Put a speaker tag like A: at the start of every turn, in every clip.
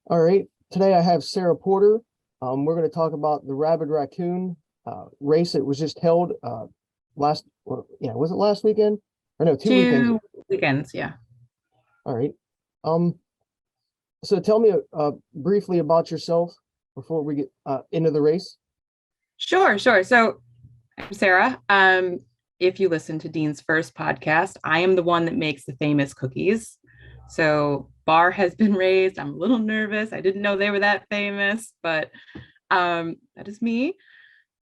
A: All right. Today I have Sarah Porter. We're going to talk about the Rabbid Raccoon race. It was just held was it last weekend? Or no, 2 weekends.
B: 2 weekends, yeah.
A: All right. Um, so tell me briefly about yourself before we get into the race.
B: Sure. So I'm Sarah. If you listen to Dean's first podcast, I am the one that makes the famous cookies. So bar has been raised. I'm a little nervous. I didn't know they were that famous, but that is me.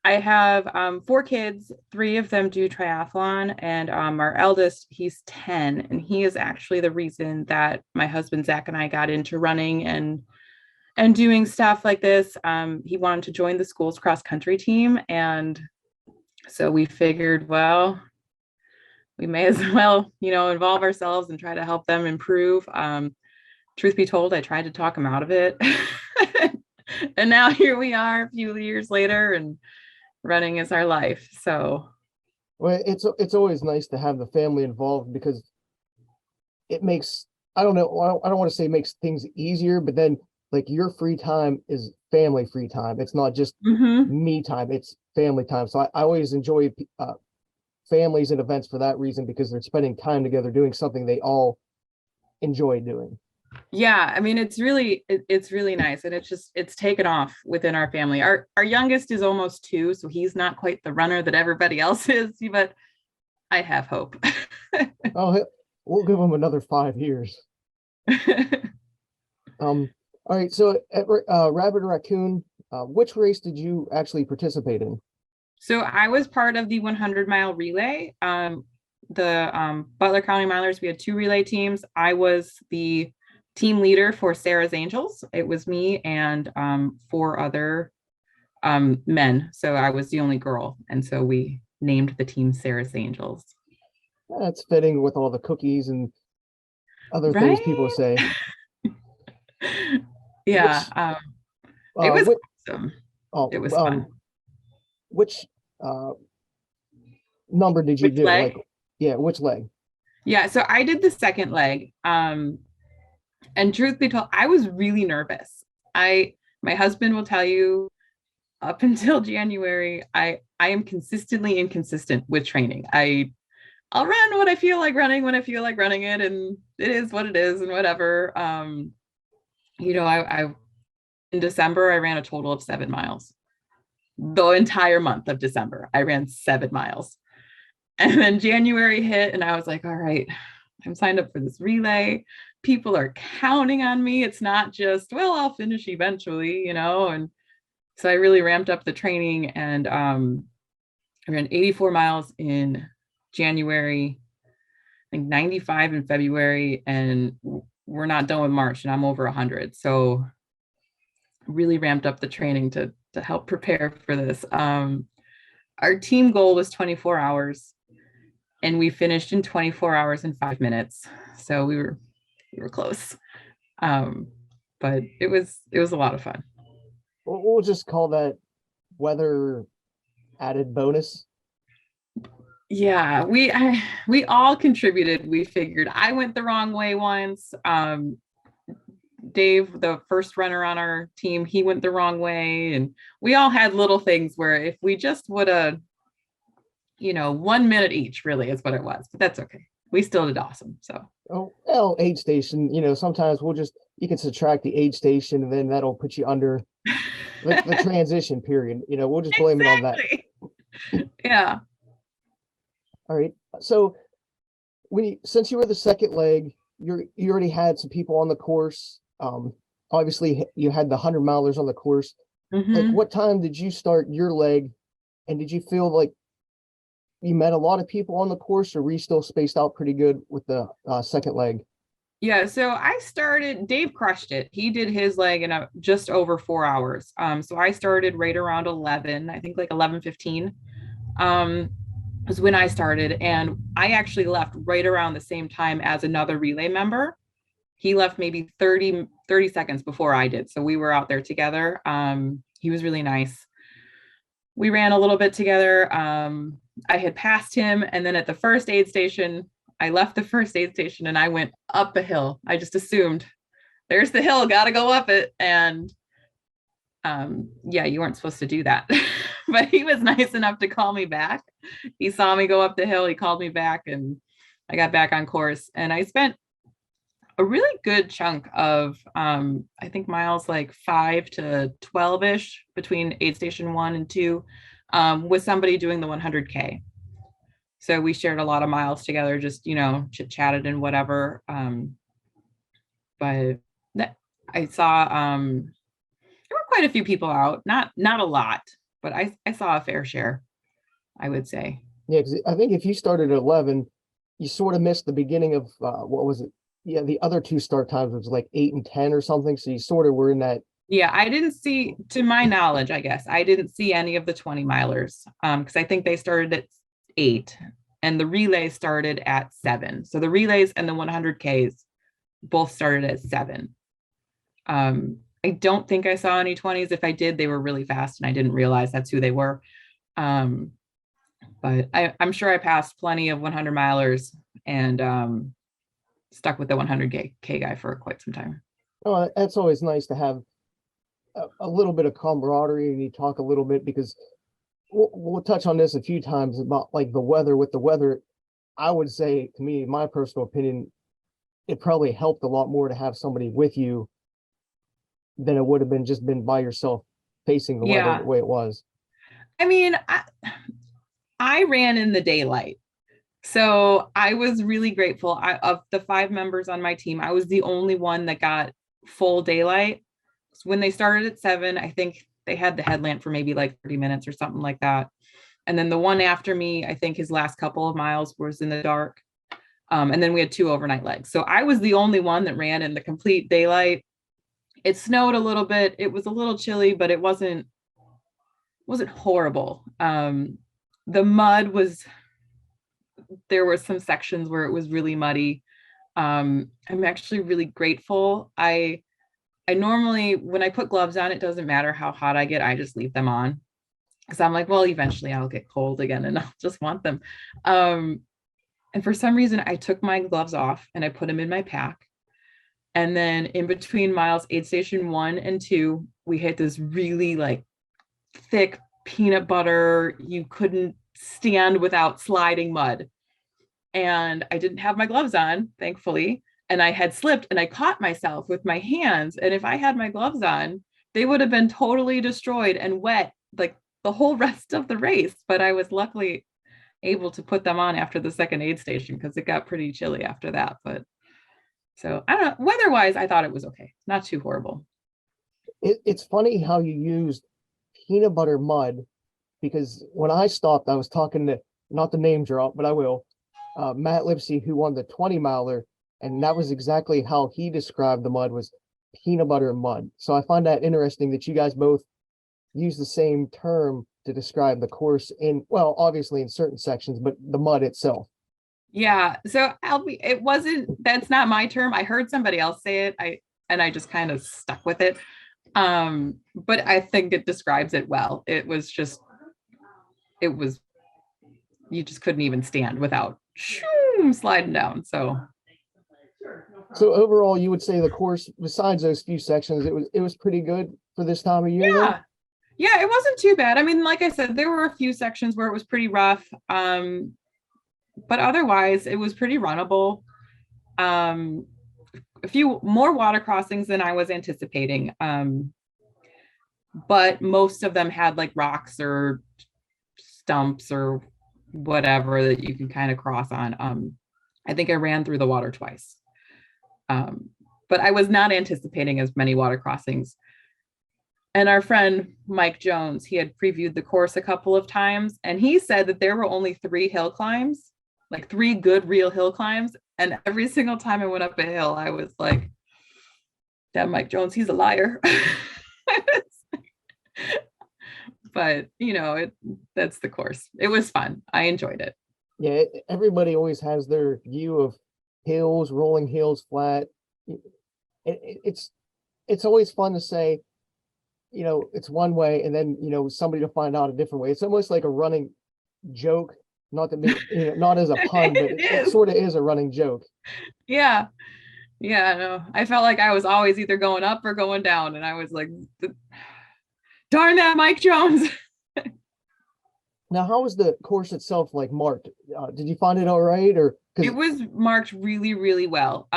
B: I have 4 kids. 3 of them do triathlon, and our eldest, he's 10, and he is actually the reason that my husband Zach and I got into running and doing stuff like this. He wanted to join the school's cross country team, and so we figured, well, we may as well, involve ourselves and try to help them improve. Truth be told, I tried to talk him out of it. And now here we are a few years later, and running is our life. So,
A: well, it's always nice to have the family involved because it makes, I don't know, I don't want to say makes things easier, but then like your free time is family free time. It's not just me time, it's family time. So I always enjoy families and events for that reason because they're spending time together doing something they all enjoy doing.
B: Yeah, I mean, it's really nice, and it's taken off within our family. Our youngest is almost 2, so he's not quite the runner that everybody else is, but I have hope.
A: Oh, we'll give them another 5 years. All right, so at Rabbid Raccoon, which race did you actually participate in?
B: So I was part of the 100-mile relay. The Butler County Milers, we had 2 relay teams. I was the team leader for Sarah's Angels. It was me and 4 other men. So I was the only girl. And so we named the team Sarah's Angels.
A: That's fitting with all the cookies and other
B: Right?
A: things people say.
B: Yeah. It was awesome.
A: Oh,
B: It was fun.
A: Which number did you
B: Which
A: do?
B: leg?
A: Like, yeah, which leg?
B: Yeah, so I did the second leg. And truth be told, I was really nervous. My husband will tell you, up until January, I am consistently inconsistent with training. I'll run what I feel like running when I feel like running it, and it is what it is, and whatever. I in December I ran a total of 7 miles. The entire month of December, I ran 7 miles. And then January hit, and I was like, all right, I'm signed up for this relay. People are counting on me. It's not just, well, I'll finish eventually, And so I really ramped up the training, and I ran 84 miles in January, I think 95 in February, and we're not done with March, and I'm over 100. So really ramped up the training to help prepare for this. Our team goal was 24 hours, and we finished in 24 hours and 5 minutes. So we were close. But it was a lot of fun.
A: We'll just call that weather added bonus.
B: Yeah, we all contributed. We figured. I went the wrong way once. Dave, the first runner on our team, he went the wrong way, and we all had little things where if we just would have, 1 minute each, really is what it was. But that's okay. We still did awesome. So
A: well, aid station, sometimes you can subtract the aid station, and then that'll put you under the transition period. We'll just blame it on that.
B: Yeah.
A: All right. So since you were the second leg, you already had some people on the course. Obviously you had the 100-milers on the course. Like, what time did you start your leg, and did you feel like you met a lot of people on the course, or were you still spaced out pretty good with the second leg?
B: Yeah, so Dave crushed it. He did his leg in just over 4 hours. So I started right around 11, I think like 11:15. Was when I started, and I actually left right around the same time as another relay member. He left maybe 30 seconds before I did. So we were out there together. He was really nice. We ran a little bit together. I had passed him, and then at the first aid station, I left the first aid station and I went up a hill. I just assumed there's the hill, gotta go up it. And yeah, you weren't supposed to do that. But he was nice enough to call me back. He saw me go up the hill, he called me back, and I got back on course. And I spent a really good chunk of I think miles like 5 to 12-ish between aid station 1 and 2 with somebody doing the 100K. So we shared a lot of miles together, just, chit chatted and whatever. But I saw there were quite a few people out, not a lot, but I saw a fair share, I would say.
A: Yeah, because I think if you started at 11, you sort of missed the beginning of what was it? Yeah, the other 2 start times was like 8 and 10 or something. So you sort of were in that.
B: Yeah, I didn't see, to my knowledge, I guess, I didn't see any of the 20 milers because I think they started at 8 and the relay started at 7. So the relays and the 100Ks both started at 7. I don't think I saw any 20s. If I did, they were really fast and I didn't realize that's who they were. But I'm sure I passed plenty of 100 milers and stuck with the 100K guy for quite some time.
A: Oh, that's always nice to have a little bit of camaraderie, and you talk a little bit, because we'll touch on this a few times about like the weather. With the weather, I would say, to me, my personal opinion, it probably helped a lot more to have somebody with you than it would have been by yourself facing the weather the way it was.
B: I mean, I ran in the daylight. So I was really grateful. Of the 5 members on my team, I was the only one that got full daylight. When they started at 7, I think they had the headlamp for maybe like 30 minutes or something like that. And then the one after me, I think his last couple of miles was in the dark. And then we had 2 overnight legs. So I was the only one that ran in the complete daylight. It snowed a little bit. It was a little chilly, but it wasn't horrible. The mud was, there were some sections where it was really muddy. I'm actually really grateful. I normally, when I put gloves on, it doesn't matter how hot I get, I just leave them on. Because I'm like, well, eventually I'll get cold again and I'll just want them. And for some reason, I took my gloves off and I put them in my pack. And then in between miles, aid station 1 and 2, we hit this really like thick peanut butter, you couldn't stand without sliding mud. And I didn't have my gloves on, thankfully. And I had slipped and I caught myself with my hands. And if I had my gloves on, they would have been totally destroyed and wet like the whole rest of the race. But I was luckily able to put them on after the second aid station because it got pretty chilly after that. But so I don't know, weather-wise, I thought it was okay. Not too horrible.
A: It's funny how you used peanut butter mud, because when I stopped, I was talking to, not the name drop, but I will, Matt Lipsy, who won the 20 miler, and that was exactly how he described the mud, was peanut butter mud. So I find that interesting that you guys both use the same term to describe the course in, well, obviously in certain sections, but the mud itself.
B: Yeah. So it wasn't, that's not my term. I heard somebody else say it. I just kind of stuck with it. But I think it describes it well. It was, you just couldn't even stand without sliding down. So
A: overall, you would say the course, besides those few sections, it was pretty good for this time of year.
B: Yeah. Yeah, it wasn't too bad. I mean, like I said, there were a few sections where it was pretty rough. But otherwise it was pretty runnable. A few more water crossings than I was anticipating. But most of them had like rocks or stumps or whatever that you can kind of cross on. I think I ran through the water twice. But I was not anticipating as many water crossings. And our friend, Mike Jones, he had previewed the course a couple of times, and he said that there were only 3 hill climbs, like 3 good real hill climbs. And every single time I went up a hill, I was like, that Mike Jones, he's a liar. But, that's the course. It was fun. I enjoyed it.
A: Yeah, everybody always has their view of hills, rolling hills, flat. It's always fun to say, it's one way, and then, somebody to find out a different way. It's almost like a running joke, not to be, not as a pun, but it sort of is a running joke.
B: Yeah. Yeah, no, I felt like I was always either going up or going down, and I was like, darn that Mike Jones.
A: Now, how was the course itself like marked? Did you find it all right, or
B: It
A: because
B: was marked really, really well.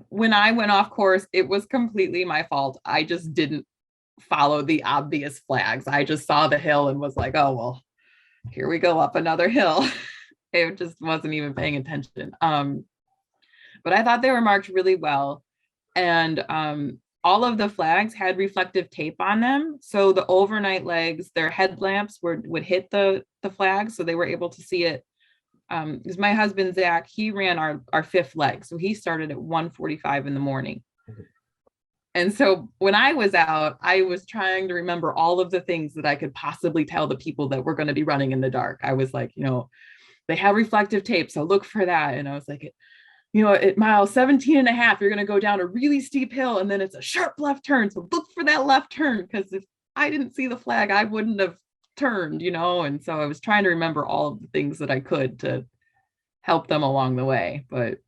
B: When I went off course, it was completely my fault. I just didn't follow the obvious flags. I just saw the hill and was like, oh, well, here we go up another hill. It just wasn't even paying attention. But I thought they were marked really well. And all of the flags had reflective tape on them. So the overnight legs, their headlamps would hit the flag. So they were able to see it. Because my husband, Zach, he ran our fifth leg. So he started at 1:45 in the morning. And so when I was out, I was trying to remember all of the things that I could possibly tell the people that were going to be running in the dark. I was like, they have reflective tape, so look for that. And I was like, at mile 17 and a half, you're going to go down a really steep hill and then it's a sharp left turn. So look for that left turn, because if I didn't see the flag, I wouldn't have turned, And so I was trying to remember all of the things that I could to help them along the way. But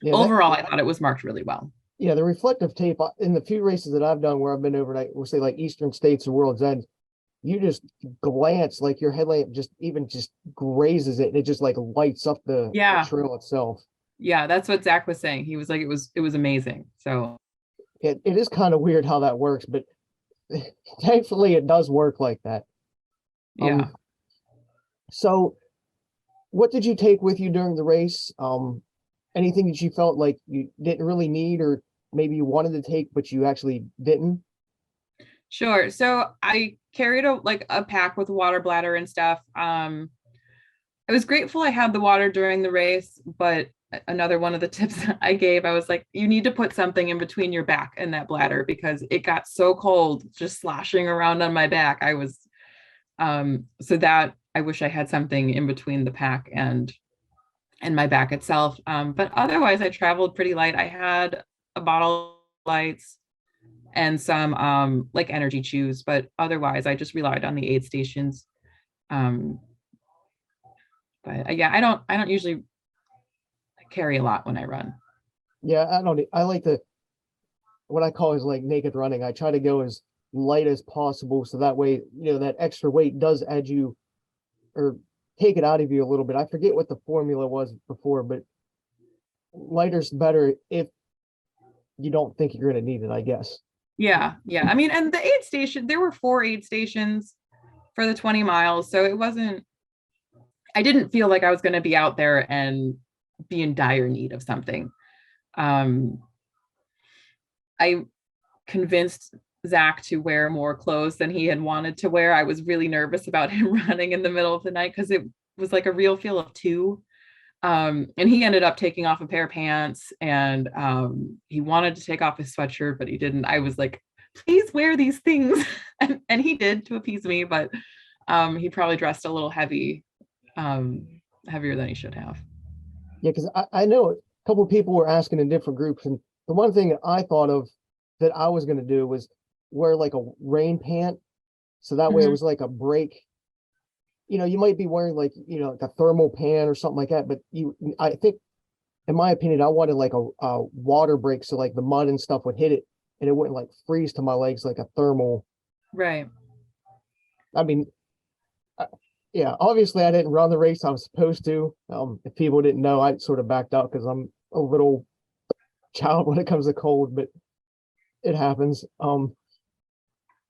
A: yeah,
B: overall, I thought it was marked really well.
A: yeah, the reflective tape in the few races that I've done where I've been overnight, we'll say like Eastern States or World's End, you just glance like your headlamp just grazes it and it just like lights up the
B: Yeah.
A: trail itself.
B: Yeah, that's what Zach was saying. He was like, it was amazing. So
A: It is kind of weird how that works, but thankfully it does work like that.
B: yeah.
A: So what did you take with you during the race? Anything that you felt like you didn't really need, or maybe you wanted to take, but you actually didn't?
B: Sure. So I carried a pack with water bladder and stuff. I was grateful I had the water during the race, but another one of the tips I gave, I was like, you need to put something in between your back and that bladder, because it got so cold just sloshing around on my back. So that I wish I had something in between the pack and my back itself. But otherwise I traveled pretty light. I had a bottle of lights and some like energy chews, but otherwise I just relied on the aid stations. Um, but yeah, I don't usually carry a lot when I run.
A: Yeah, I don't. I like to what I call is like naked running. I try to go as light as possible so that way that extra weight does add you or take it out of you a little bit. I forget what the formula was before, but lighter's better if you don't think you're going to need it, I guess.
B: Yeah, yeah. I mean, and the aid station, there were 4 aid stations for the 20 miles, so I didn't feel like I was going to be out there and be in dire need of something. I convinced Zach to wear more clothes than he had wanted to wear. I was really nervous about him running in the middle of the night because it was like a real feel of 2. And he ended up taking off a pair of pants, and he wanted to take off his sweatshirt, but he didn't. I was like, please wear these things. And he did, to appease me, but he probably dressed a little heavier than he should have.
A: Yeah, because I know a couple of people were asking in different groups, and the one thing that I thought of that I was going to do was wear like a rain pant, so that way it was like a break. You might be wearing like like a thermal pant or something like that, but I think, in my opinion, I wanted like a water break, so like the mud and stuff would hit it and it wouldn't like freeze to my legs like a thermal.
B: Right.
A: I mean, yeah, obviously I didn't run the race I was supposed to. If people didn't know, I sort of backed out because I'm a little child when it comes to cold, but it happens.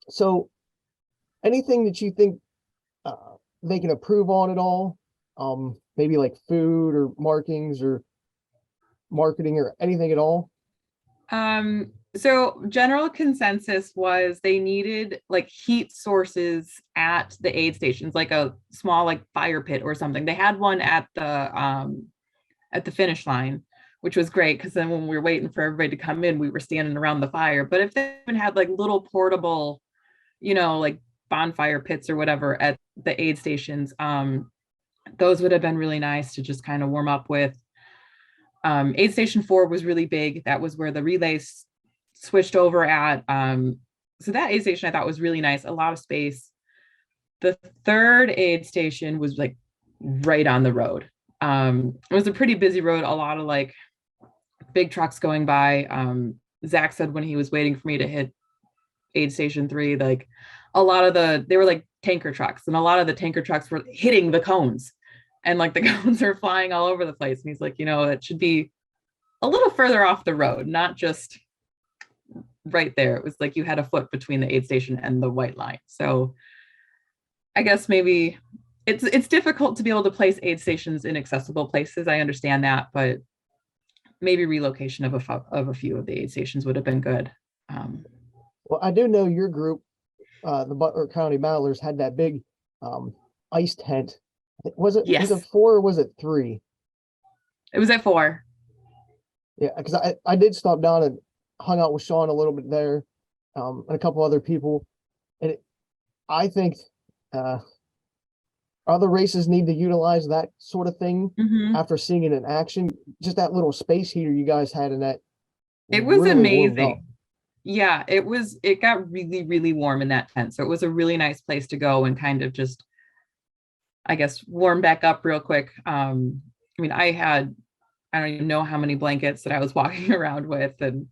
A: So anything that you think uh, they can improve on at all? Maybe like food or markings or marketing or anything at all?
B: So general consensus was they needed like heat sources at the aid stations, like a small like fire pit or something. They had one at the finish line, which was great because then when we were waiting for everybody to come in, we were standing around the fire. But if they even had like little portable, like bonfire pits or whatever at the aid stations, those would have been really nice to just kind of warm up with. Aid station 4 was really big. That was where the relays switched over at. So that aid station I thought was really nice, a lot of space. The 3rd aid station was like right on the road. It was a pretty busy road, a lot of like big trucks going by. Zach said when he was waiting for me to hit aid station 3, like a lot of they were like tanker trucks, and a lot of the tanker trucks were hitting the cones, and like the cones are flying all over the place. And he's like, it should be a little further off the road, not just right there. It was like you had a foot between the aid station and the white line. So I guess maybe it's difficult to be able to place aid stations in accessible places. I understand that, but maybe relocation of a few of the aid stations would have been good.
A: Well, I do know your group, the Butler County Battlers, had that big ice tent. Was it
B: Yes.
A: 4 or was it 3?
B: It was at 4.
A: Yeah, because I did stop down and hung out with Sean a little bit there, and a couple other people, and I think other races need to utilize that sort of thing after seeing it in action. Just that little space heater you guys had in that.
B: It was really amazing. Yeah, it got really, really warm in that tent. So it was a really nice place to go and kind of just, I guess, warm back up real quick. I mean, I don't even know how many blankets that I was walking around with. And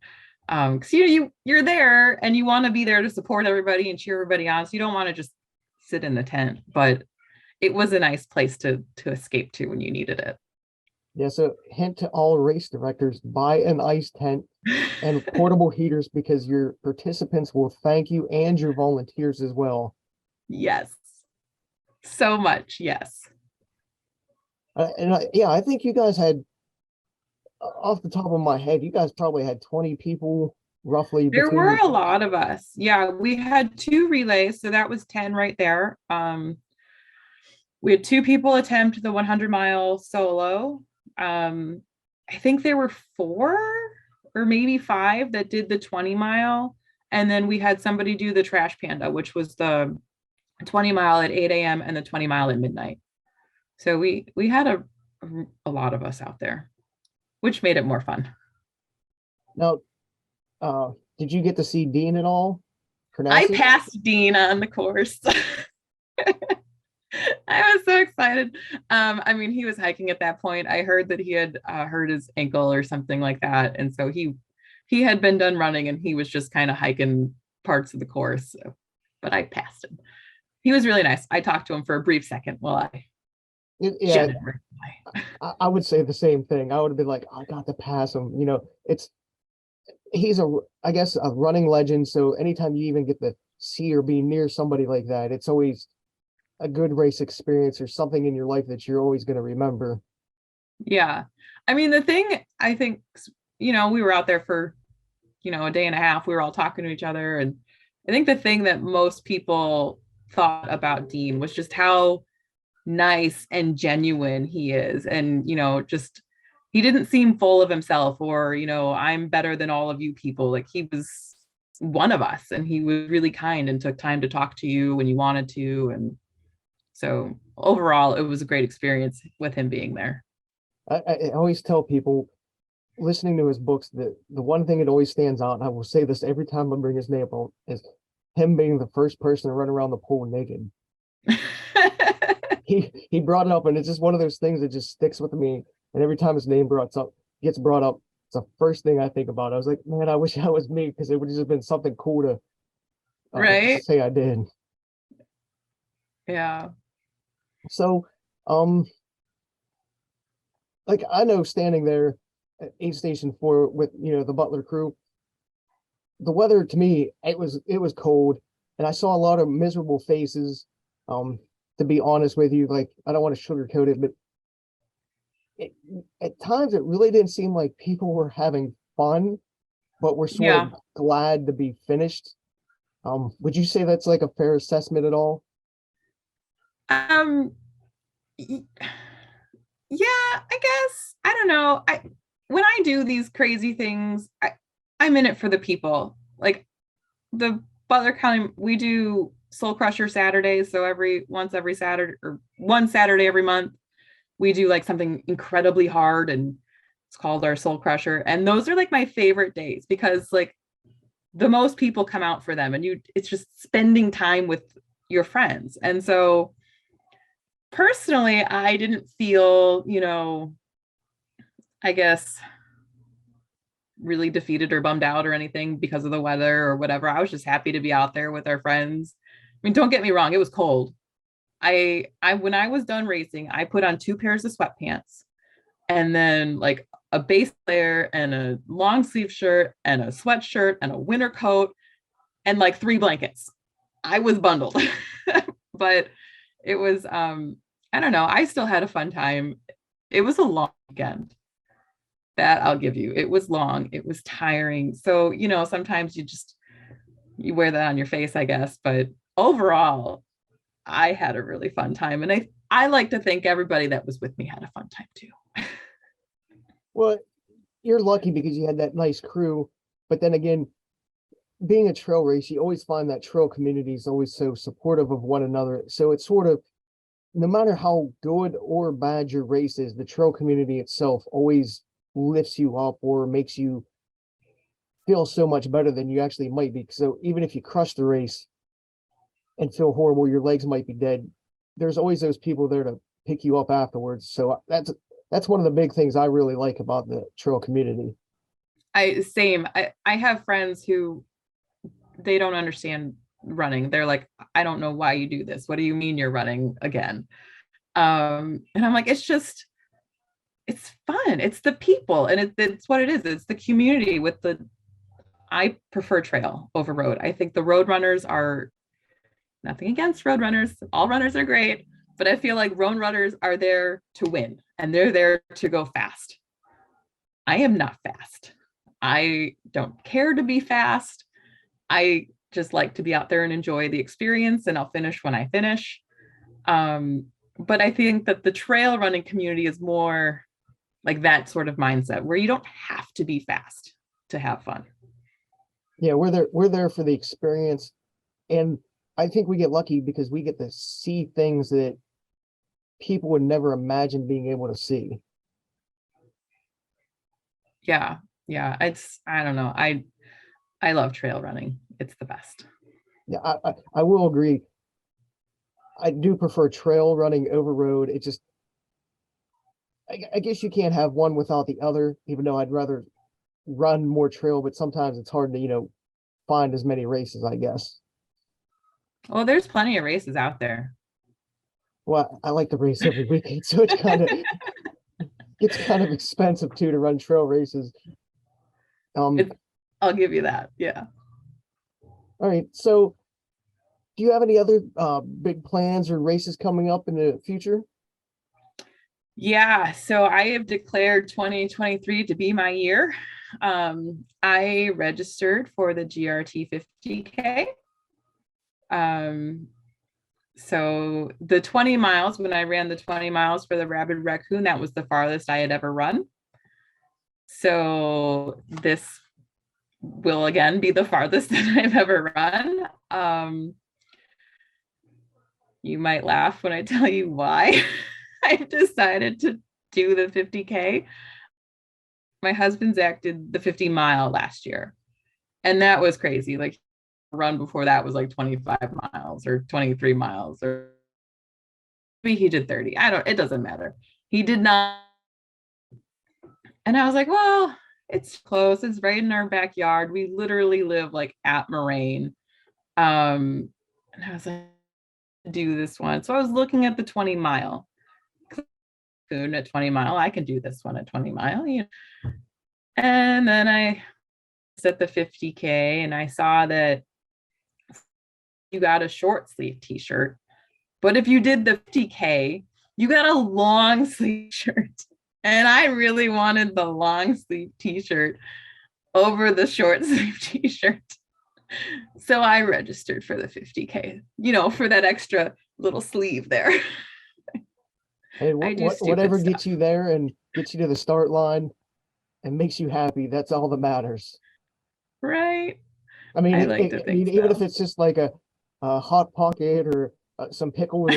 B: because you're there and you want to be there to support everybody and cheer everybody on. So you don't want to just sit in the tent, but it was a nice place to escape to when you needed it.
A: Yeah, so hint to all race directors, buy an ice tent and portable heaters, because your participants will thank you and your volunteers as well.
B: Yes, so much. Yes.
A: I think you guys had, off the top of my head, you guys probably had 20 people roughly.
B: There were a lot of us. Yeah, we had 2 relays, so that was 10 right there. We had 2 people attempt the 100-mile solo. I think there were 4 or maybe 5 that did the 20-mile. And then we had somebody do the Trash Panda, which was the 20-mile at 8 a.m. and the 20-mile at midnight. So we had a lot of us out there, which made it more fun.
A: Now, did you get to see Dean at all?
B: I passed Dean on the course. I was so excited. I mean, he was hiking at that point. I heard that he had hurt his ankle or something like that. And so he had been done running and he was just kind of hiking parts of the course. So, but I passed him. He was really nice. I talked to him for a brief second while
A: I would say the same thing. I would have been like, I got to pass him. He's I guess a running legend. So anytime you even get to see or be near somebody like that, it's always a good race experience or something in your life that you're always going to remember.
B: Yeah. I mean, the thing, I think, we were out there for, a day and a half. We were all talking to each other. And I think the thing that most people thought about Dean was just how nice and genuine he is. And, just, he didn't seem full of himself or, I'm better than all of you people. Like, he was one of us and he was really kind and took time to talk to you when you wanted to. And so overall, it was a great experience with him being there.
A: I always tell people listening to his books that the one thing that always stands out, and I will say this every time I bring his name up, is him being the first person to run around the pole naked. He brought it up, and it's just one of those things that just sticks with me. And every time his name gets brought up, it's the first thing I think about. I was like, man, I wish that was me, because it would just have been something cool to
B: right?
A: Say I did.
B: Yeah.
A: So, like, I know standing there at aid station 4 with the Butler crew, the weather to me, it was cold, and I saw a lot of miserable faces. To be honest with you, like, I don't want to sugarcoat it, but at times it really didn't seem like people were having fun, but were sort of glad to be finished. Would you say that's like a fair assessment at all?
B: Yeah, I guess. I don't know. When I do these crazy things, I'm in it for the people. Like, the Butler County, we do Soul Crusher Saturdays. So every Saturday, or one Saturday every month, we do like something incredibly hard, and it's called our Soul Crusher. And those are like my favorite days, because like the most people come out for them, and it's just spending time with your friends. And so personally, I didn't feel, I guess, really defeated or bummed out or anything because of the weather or whatever. I was just happy to be out there with our friends. I mean, don't get me wrong, it was cold. I when I was done racing, I put on 2 pairs of sweatpants and then like a base layer and a long sleeve shirt and a sweatshirt and a winter coat and like 3 blankets. I was bundled. But it was I don't know, I still had a fun time. It was a long weekend. That I'll give you. It was long. It was tiring. So, sometimes you wear that on your face, I guess, but overall, I had a really fun time. And I like to think everybody that was with me had a fun time too.
A: Well, you're lucky because you had that nice crew, but then again, being a trail race, you always find that trail community is always so supportive of one another. So it's sort of, no matter how good or bad your race is, the trail community itself always lifts you up or makes you feel so much better than you actually might be. So even if you crush the race and feel horrible, your legs might be dead, there's always those people there to pick you up afterwards. So that's one of the big things I really like about the trail community.
B: I have friends who they don't understand running. They're like, I don't know why you do this. What do you mean you're running again? And I'm like, it's fun. It's the people. And it's what it is. It's the community I prefer trail over road. I think the road runners are nothing against road runners. All runners are great, but I feel like road runners are there to win and they're there to go fast. I am not fast. I don't care to be fast. I just like to be out there and enjoy the experience, and I'll finish when I finish. But I think that the trail running community is more like that sort of mindset where you don't have to be fast to have fun.
A: Yeah, we're there for the experience. And I think we get lucky because we get to see things that people would never imagine being able to see.
B: Yeah. Yeah. I don't know. I love trail running. It's the best.
A: Yeah, I will agree. I do prefer trail running over road. It just, I guess you can't have one without the other, even though I'd rather run more trail, but sometimes it's hard to, find as many races, I guess.
B: Well, there's plenty of races out there.
A: Well, I like to race every weekend, so it's kind of expensive too to run trail races.
B: I'll give you that. Yeah.
A: All right. So do you have any other big plans or races coming up in the future?
B: Yeah. So I have declared 2023 to be my year. I registered for the GRT 50K. So the 20 miles, when I ran the 20 miles for the Rabbid Raccoon, that was the farthest I had ever run. So this will again be the farthest that I've ever run. You might laugh when I tell you why I've decided to do the 50K. My husband Zach did the 50-mile last year, and that was crazy. Like, run before that was like 25 miles or 23 miles, or maybe he did 30. It doesn't matter. He did not. And I was like, well, it's close. It's right in our backyard. We literally live like at Moraine. And I was like, do this one. So I was looking at the 20-mile. At 20 mile, I can do this one at 20 mile. And then I set the 50K and I saw that you got a short sleeve t-shirt, but if you did the 50K, you got a long sleeve shirt. And I really wanted the long sleeve t-shirt over the short sleeve t-shirt. So I registered for the 50K, for that extra little sleeve there.
A: Hey, whatever gets you there and gets you to the start line and makes you happy, that's all that matters.
B: Right.
A: I mean, even if it's just like a hot pocket or some pickle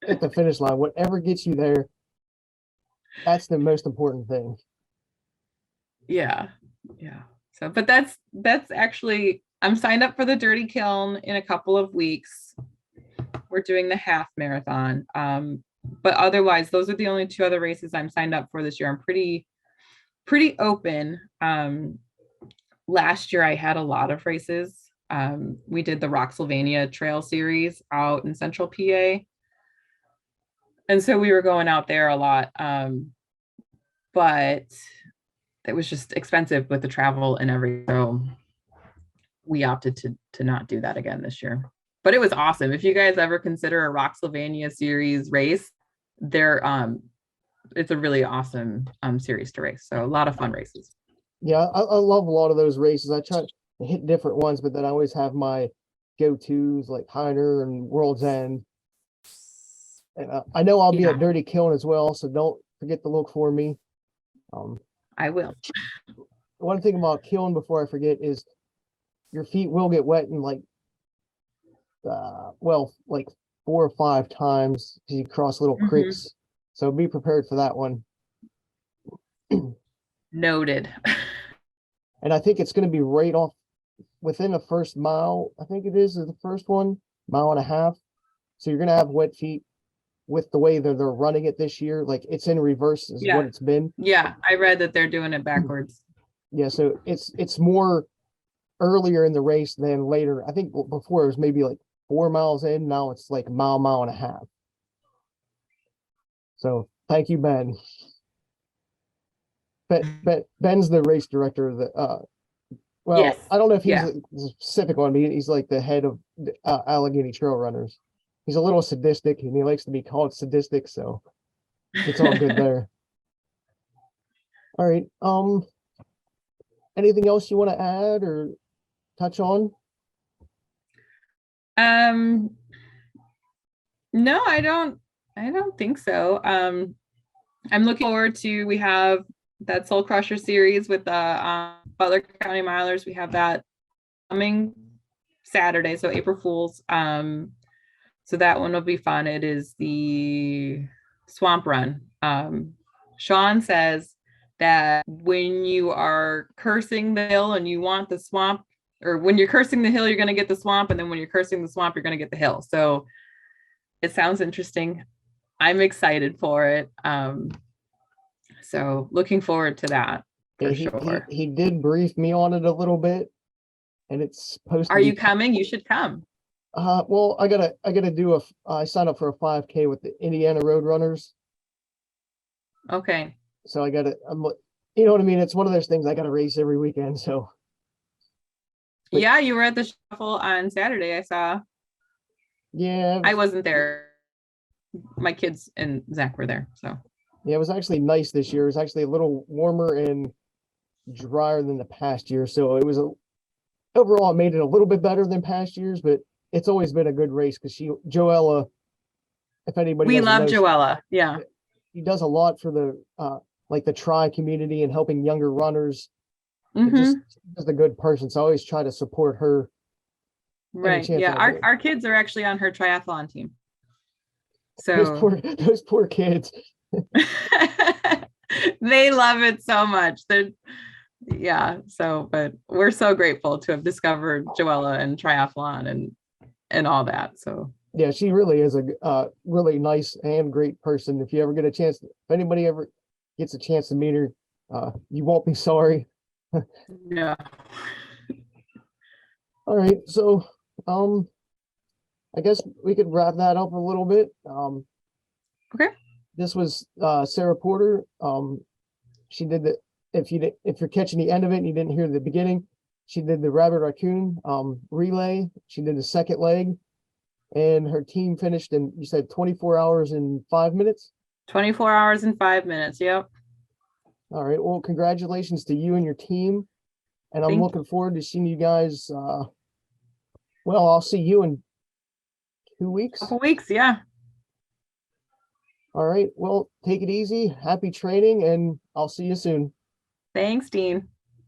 A: at the finish line, whatever gets you there, that's the most important thing.
B: Yeah. Yeah. So, but that's actually, I'm signed up for the Dirty Kiln in a couple of weeks. We're doing the half marathon. But otherwise, those are the only 2 other races I'm signed up for this year. I'm pretty open. last year I had a lot of races. We did the Rocksylvania Trail Series out in Central PA. And so we were going out there a lot. But it was just expensive with the travel and everything. So we opted to not do that again this year. But it was awesome. If you guys ever consider a Rocksylvania series race, it's a really awesome series to race. So a lot of fun races.
A: Yeah, I love a lot of those races. I try to hit different ones, but then I always have my go-tos like Heiner and World's End. And I know I'll be at Dirty Kiln as well, so don't forget to look for me.
B: I will.
A: One thing about Kiln before I forget is your feet will get wet in like 4 or 5 times because you cross little creeks. So be prepared for that one.
B: Noted.
A: And I think it's going to be right off within the first mile. I think it is the first one, 1.5 miles. So you're going to have wet feet with the way that they're running it this year. Like it's in reverse is what it's been.
B: Yeah, I read that they're doing it backwards.
A: Yeah, so it's more earlier in the race than later. I think before it was maybe like 4 miles in. Now it's like 1.5 miles. So thank you, Ben. Ben's the race director of the
B: Yes.
A: I don't know if he's the specific one, but he's like the head of Allegheny Trail Runners. He's a little sadistic and he likes to be called sadistic, so it's all good there. All right. Anything else you want to add or touch on?
B: No, I don't think so. I'm looking forward to, we have that Soul Crusher series with the Butler County Milers. We have that coming Saturday, so April Fools. So that one will be fun. It is the Swamp Run. Sean says that when you are cursing the hill and you want the swamp, or when you're cursing the hill, you're going to get the swamp. And then when you're cursing the swamp, you're going to get the hill. So it sounds interesting. I'm excited for it. So looking forward to that for sure.
A: He did brief me on it a little bit, and it's supposed to
B: Are you coming? You should come.
A: Well, I gotta do I signed up for a 5K with the Indiana Road Runners.
B: Okay.
A: So you know what I mean? It's one of those things I gotta race every weekend. So.
B: But, yeah, you were at the shuffle on Saturday, I saw.
A: Yeah.
B: I wasn't there. My kids and Zach were there, so.
A: Yeah, it was actually nice this year. It was actually a little warmer and drier than the past year. So it was overall, it made it a little bit better than past years, but it's always been a good race because Joella, if anybody
B: we love Joella. Yeah.
A: He does a lot for the like the tri community and helping younger runners. Just a good person. So I always try to support her.
B: Right. Yeah. Our kids are actually on her triathlon team.
A: So those poor kids.
B: They love it so much. But we're so grateful to have discovered Joella and triathlon and all that. So
A: yeah, she really is a really nice and great person. If you ever get a chance, if anybody ever gets a chance to meet her, you won't be sorry.
B: Yeah.
A: All right, so I guess we could wrap that up a little bit.
B: Okay.
A: This was Sara Porter. She did if you're catching the end of it and you didn't hear the beginning, she did the Rabbid Raccoon relay. She did the second leg, and her team finished in, you said 24 hours and 5 minutes?
B: 24 hours and 5 minutes, yep.
A: All right, well, congratulations to you and your team, and I'm looking forward to seeing you guys. I'll see you in 2 weeks.
B: Couple weeks, yeah.
A: All right, well, take it easy. Happy training, and I'll see you soon.
B: Thanks, Dean.